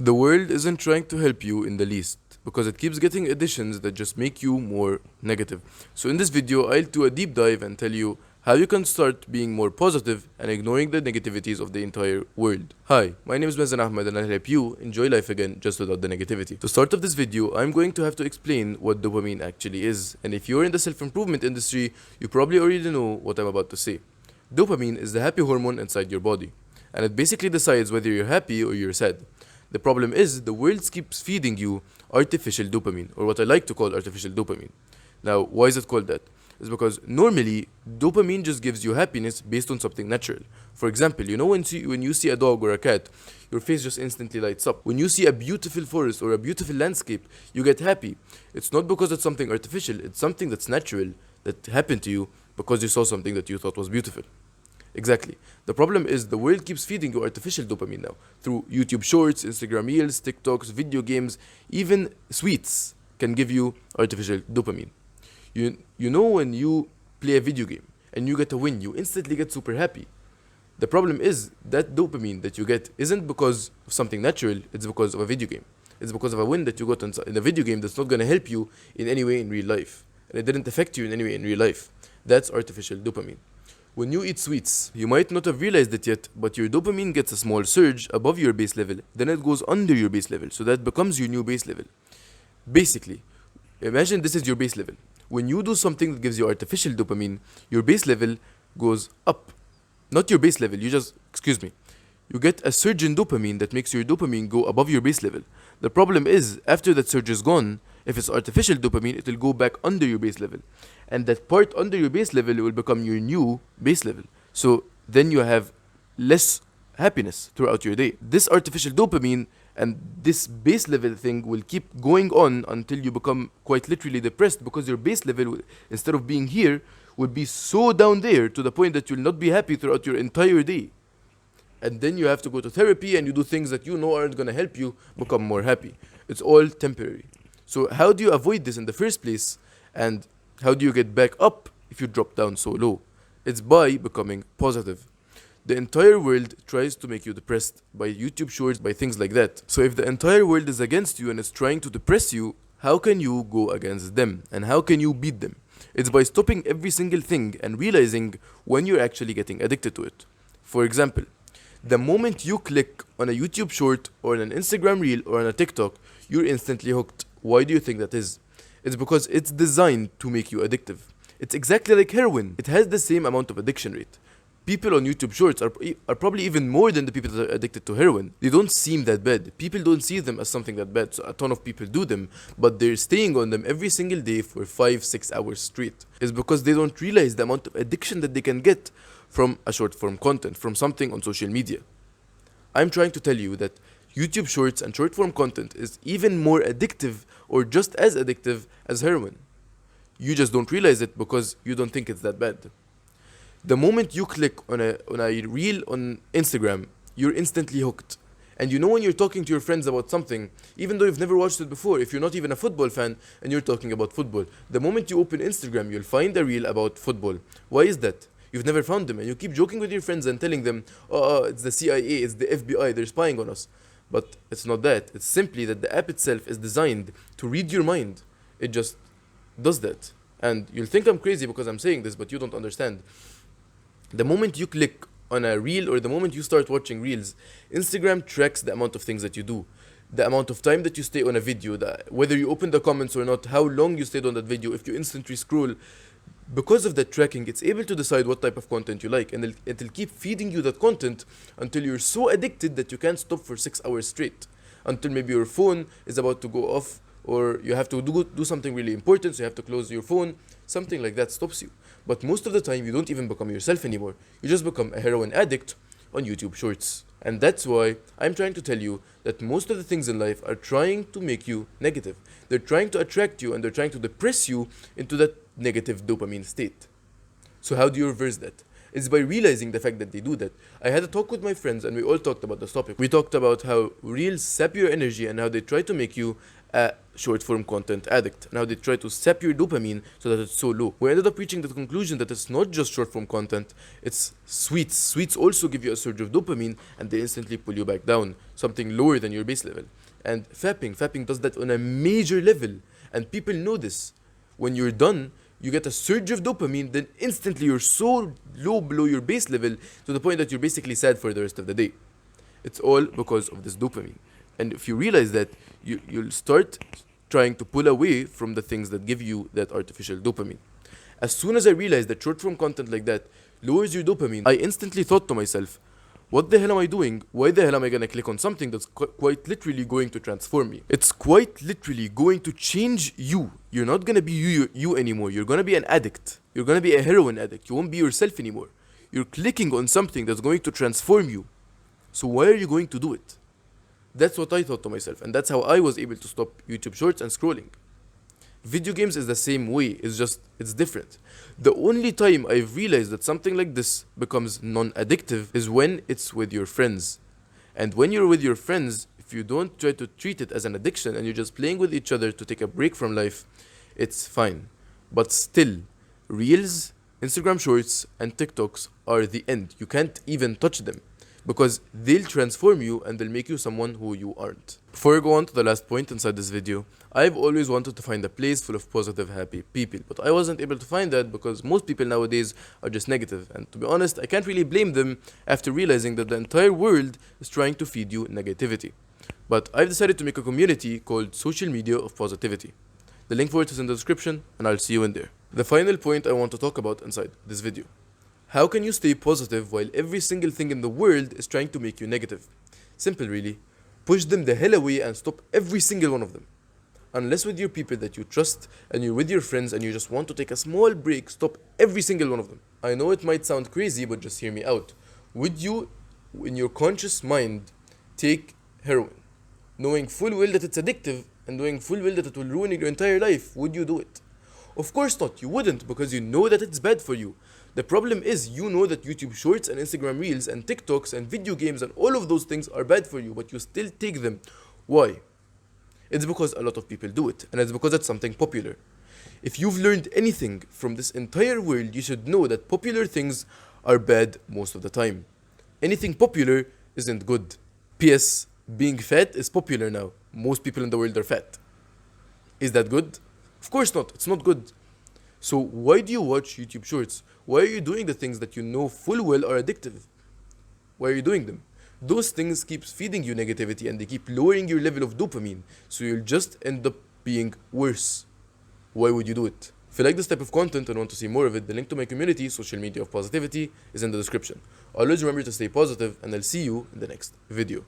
The world isn't trying to help you in the least because it keeps getting additions that just make you more negative. So in this video, I'll do a deep dive and tell you how you can start being more positive and ignoring the negativities of the entire world. Hi, my name is Mazen Ahmed and I'll help you enjoy life again just without the negativity. To start off this video, I'm going to have to explain what dopamine actually is, and if you're in the self-improvement industry, you probably already know what I'm about to say. Dopamine is the happy hormone inside your body, and it basically decides whether you're happy or you're sad. The problem is the world keeps feeding you artificial dopamine, or what I like to call artificial dopamine. Now, why is it called that? It's because normally dopamine just gives you happiness based on something natural. For example, when you see a dog or a cat, your face just instantly lights up. When you see a beautiful forest or a beautiful landscape, you get happy. It's not because it's something artificial, it's something that's natural that happened to you because you saw something that you thought was beautiful. Exactly. The problem is the world keeps feeding you artificial dopamine now through YouTube Shorts, Instagram Reels, TikToks, video games, even sweets can give you artificial dopamine. You know when you play a video game and you get a win, you instantly get super happy. The problem is that dopamine that you get isn't because of something natural, it's because of a video game. It's because of a win that you got in a video game that's not going to help you in any way in real life. And it didn't affect you in any way in real life. That's artificial dopamine. When you eat sweets, you might not have realized it yet, but your dopamine gets a small surge above your base level, then it goes under your base level, so that becomes your new base level. Basically, imagine this is your base level. When you do something that gives you artificial dopamine, your base level goes up. Not your base level, you get a surge in dopamine that makes your dopamine go above your base level. The problem is, after that surge is gone, if it's artificial dopamine, it will go back under your base level. And that part under your base level will become your new base level. So then you have less happiness throughout your day. This artificial dopamine and this base level thing will keep going on until you become quite literally depressed, because your base level, instead of being here, would be so down there to the point that you'll not be happy throughout your entire day. And then you have to go to therapy and you do things that you know aren't going to help you become more happy. It's all temporary. So how do you avoid this in the first place? And how do you get back up if you drop down so low? It's by becoming positive. The entire world tries to make you depressed by YouTube Shorts, by things like that. So if the entire world is against you and is trying to depress you, how can you go against them? And how can you beat them? It's by stopping every single thing and realizing when you're actually getting addicted to it. For example, the moment you click on a YouTube short or on an Instagram reel or on a TikTok, you're instantly hooked. Why do you think that is? It's because it's designed to make you addictive. It's exactly like heroin. It has the same amount of addiction rate. People on YouTube Shorts are probably even more than the people that are addicted to heroin. They don't seem that bad. People don't see them as something that bad. So a ton of people do them, but they're staying on them every single day for 5-6 hours straight. It's because they don't realize the amount of addiction that they can get from a short form content, from something on social media. I'm trying to tell you that YouTube Shorts and short form content is even more addictive or just as addictive as heroin. You just don't realize it because you don't think it's that bad. The moment you click on a reel on Instagram, you're instantly hooked. And you know when you're talking to your friends about something, even though you've never watched it before, if you're not even a football fan and you're talking about football, the moment you open Instagram, you'll find a reel about football. Why is that? You've never found them, and you keep joking with your friends and telling them, it's the CIA, it's the FBI, they're spying on us. But it's not that. It's simply that the app itself is designed to read your mind. It just does that. And you'll think I'm crazy because I'm saying this, but you don't understand. The moment you click on a reel or the moment you start watching reels, Instagram tracks the amount of things that you do, the amount of time that you stay on a video, whether you open the comments or not, how long you stayed on that video, if you instantly scroll. Because of that tracking, it's able to decide what type of content you like, and it'll keep feeding you that content until you're so addicted that you can't stop for 6 hours straight, until maybe your phone is about to go off, or you have to do something really important, so you have to close your phone. Something like that stops you. But most of the time, you don't even become yourself anymore. You just become a heroin addict on YouTube Shorts. And that's why I'm trying to tell you that most of the things in life are trying to make you negative. They're trying to attract you and they're trying to depress you into that negative dopamine state. So how do you reverse that? It's by realizing the fact that they do that. I had a talk with my friends and we all talked about this topic. We talked about how reels sap your energy and how they try to make you a short form content addict and how they try to sap your dopamine so that it's so low. We ended up reaching the conclusion that it's not just short form content, it's sweets. Sweets also give you a surge of dopamine and they instantly pull you back down, something lower than your base level. And fapping does that on a major level, and people know this. When you're done, you get a surge of dopamine, then instantly you're so low below your base level to the point that you're basically sad for the rest of the day. It's all because of this dopamine. And if you realize that, you'll start trying to pull away from the things that give you that artificial dopamine. As soon as I realized that short form content like that lowers your dopamine, I instantly thought to myself, what the hell am I doing? Why the hell am I gonna click on something that's quite literally going to transform me? It's quite literally going to change you. You're not gonna be you anymore. You're gonna be an addict. You're gonna be a heroin addict. You won't be yourself anymore. You're clicking on something that's going to transform you. So why are you going to do it? That's what I thought to myself, and that's how I was able to stop YouTube Shorts and scrolling. Video games is the same way, it's different. The only time I've realized that something like this becomes non-addictive is when it's with your friends. And when you're with your friends, if you don't try to treat it as an addiction and you're just playing with each other to take a break from life, it's fine. But still, Reels, Instagram Shorts, and TikToks are the end. You can't even touch them, because they'll transform you and they'll make you someone who you aren't. Before I go on to the last point inside this video, I've always wanted to find a place full of positive, happy people, but I wasn't able to find that because most people nowadays are just negative. And to be honest, I can't really blame them after realizing that the entire world is trying to feed you negativity. But I've decided to make a community called Social Media of Positivity. The link for it is in the description, and I'll see you in there. The final point I want to talk about inside this video. How can you stay positive while every single thing in the world is trying to make you negative? Simple, really. Push them the hell away and stop every single one of them. Unless with your people that you trust and you're with your friends and you just want to take a small break, stop every single one of them. I know it might sound crazy, but just hear me out. Would you, in your conscious mind, take heroin, knowing full well that it's addictive and knowing full well that it will ruin your entire life? Would you do it? Of course not, you wouldn't, because you know that it's bad for you. The problem is, you know that YouTube Shorts and Instagram Reels and TikToks and video games and all of those things are bad for you, but you still take them. Why? It's because a lot of people do it, and it's because it's something popular. If you've learned anything from this entire world, you should know that popular things are bad most of the time. Anything popular isn't good. P.S. Being fat is popular now. Most people in the world are fat. Is that good? Of course not, it's not good. So why do you watch YouTube Shorts? Why are you doing the things that you know full well are addictive? Why are you doing them? Those things keep feeding you negativity and they keep lowering your level of dopamine, so you'll just end up being worse. Why would you do it? If you like this type of content and want to see more of it, the link to my community, Social Media of Positivity, is in the description. Always remember to stay positive, and I'll see you in the next video.